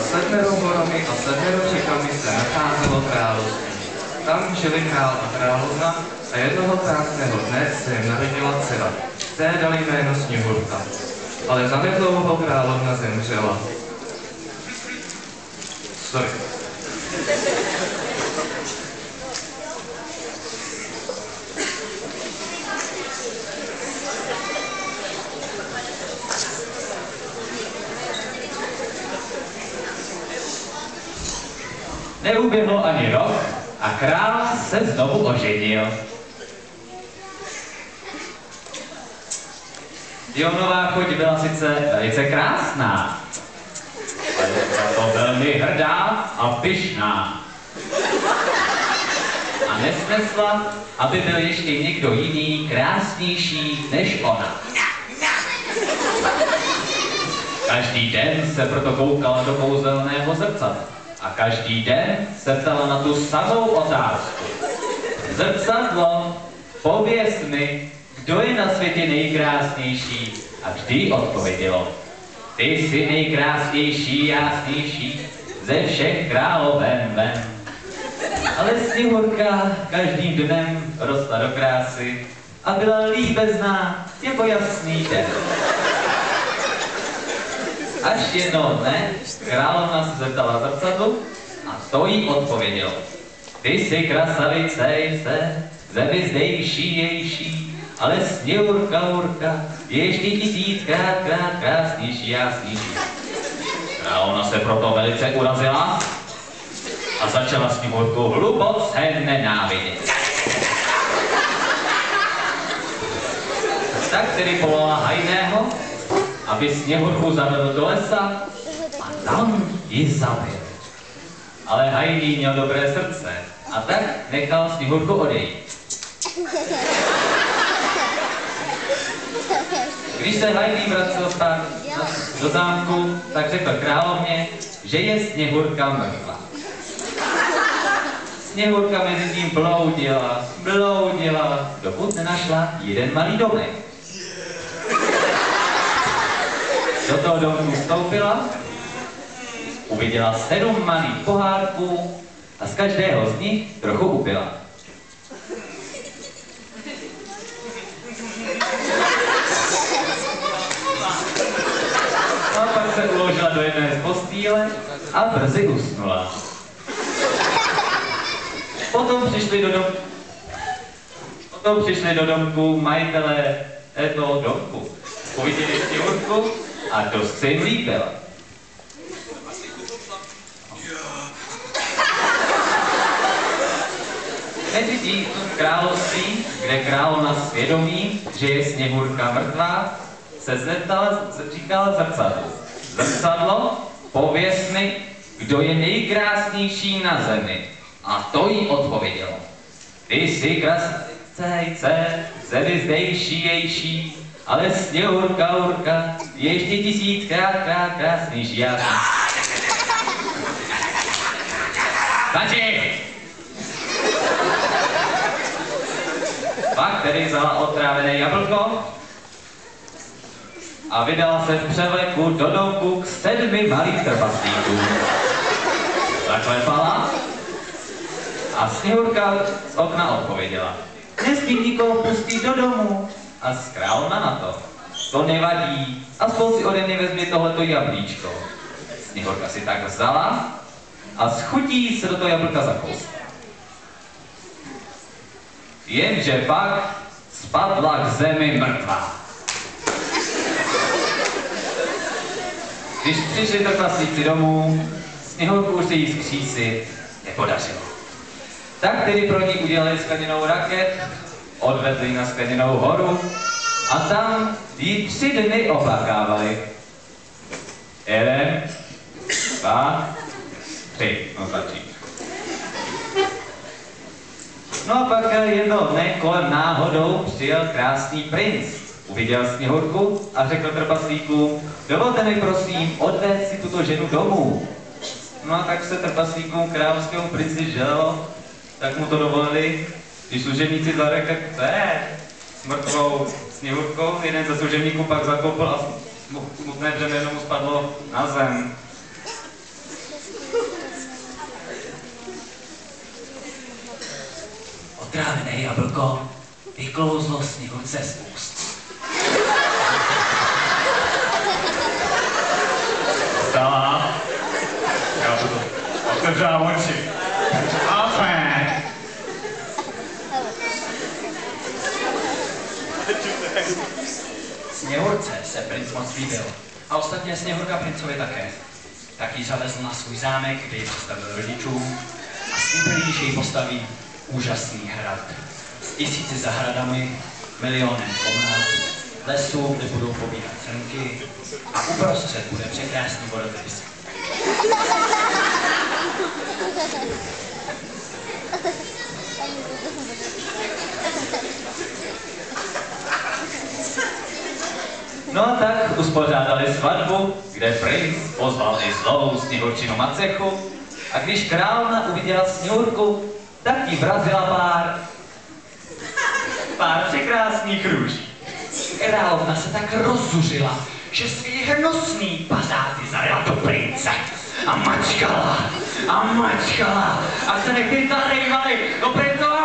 7 horami a 7 řekami se nacházelo království. Tam žili král a královna a jednoho krásného dne se jim narodila dcera. Té dali jméno Sněhurka. Ale zanedlouho královna zemřela. Sorry. Neuběhl ani rok a král se znovu oženil. Dionová chuť byla sice velice krásná, ale byla to velmi hrdá a pyšná. A nesnesla, aby byl ještě někdo jiný krásnější než ona. Každý den se proto koukala do kouzelného zrcadla. A každý den se ptala na tu samou otázku. Zrcadlo, pověz mi, kdo je na světě nejkrásnější? A vždy odpovědělo. Ty jsi nejkrásnější, jasnější, ze všech královen ven. Ale Sněhurka každým dnem rostla do krásy a byla líbezná jako jasný den. Až jednoho dne královna se zeptala zrcadlu a to jí odpovědělo. Ty jsi krasavice, zemi zdejší, ale Sněhurka, Urka, je ještě 1000krát krásnější, jasnější. Královna se proto velice urazila a začala Sněhurku hluboce nenávidět. Tak tedy volala hajného, aby Sněhurku zavedl do lesa a tam ji zabil. Ale hajný měl dobré srdce a tak nechal Sněhurku odejít. Když se hajný vracel do zámku, tak řekl královně, že je Sněhurka mrtvá. Sněhurka mezi tím bloudila, dokud nenašla jeden malý domek. Do toho domku vstoupila, uviděla 7 malých pohárků a z každého z nich trochu upila. A pak se uložila do jedné z postýle a brzy usnula. Potom přišli do domku majitelé toho domku. Uviděli Sněhurku a dost se jim líbila. Mezitím v království, kde královna svědomí, že je Sněhurka mrtvá, se říkala zrcadlu. Zrcadlo, pověz mi, kdo je nejkrásnější na zemi. A to jí odpovědělo. Ty jsi krasavice, zemi zdejší, ale Sněhurka, Urka, je ještě 1000krát krásnější, jasný. Stačí! Pak tedy vzala otrávené jablko a vydala se v převleku do domku k 7 malým trpaslíkům. Zaklepala a Sněhurka z okna odpověděla. Nesmím nikoho pustit do domu. A královna na to. To nevadí, aspoň si ode mě vezmi tohleto jablíčko. Sněhurka si tak vzala a s chutí se do toho jablka zakousla. Jenže pak spadla k zemi mrtvá. Když přišli trpaslíci domů, Sněhurku už se jí zkřísit nepodařilo. Tak tedy pro ní udělali skleněnou raket, odvezli na skleněnou horu a tam jí 3 dny oplakávali. 1, 2, 3, no stačí. No a pak jednoho dne kolem náhodou přijel krásný princ. Uviděl Sněhurku a řekl trpaslíkům, dovolte mi prosím odvést si tuto ženu domů. No a tak se trpaslíkům královskému princi želelo, tak mu to dovolili. Když služebníci zarekli, tak to je s mrtvou Sněhurkou, jeden ze služebníků pak zakopl a smutné břemeno mu spadlo na zem. Otrávené jablko vyklouzlo Sněhurce z úst. Vstala. Já budu otevřela oči. Alfred! Sněhurce se princ moc líbil. A ostatně Sněhurka princovi také. Tak jí zavezl na svůj zámek, kde ji představil rodičům a slíbil jí, že jí postaví úžasný hrad. S 1000 zahradami, milionem komnat, lesů, kde budou pobíhat srnky a uprostřed bude překrásný vodopis. No a tak uspořádali svatbu, kde princ pozval i zlou Sněhurčinu macechu a když královna uviděla Sněhurku, tak jí vrazila pár překrásných růží. Královna se tak rozzuřila, že svý hnusný pazáty zajala do prince a mačkala a mačkala a se nechty zarejvali do princova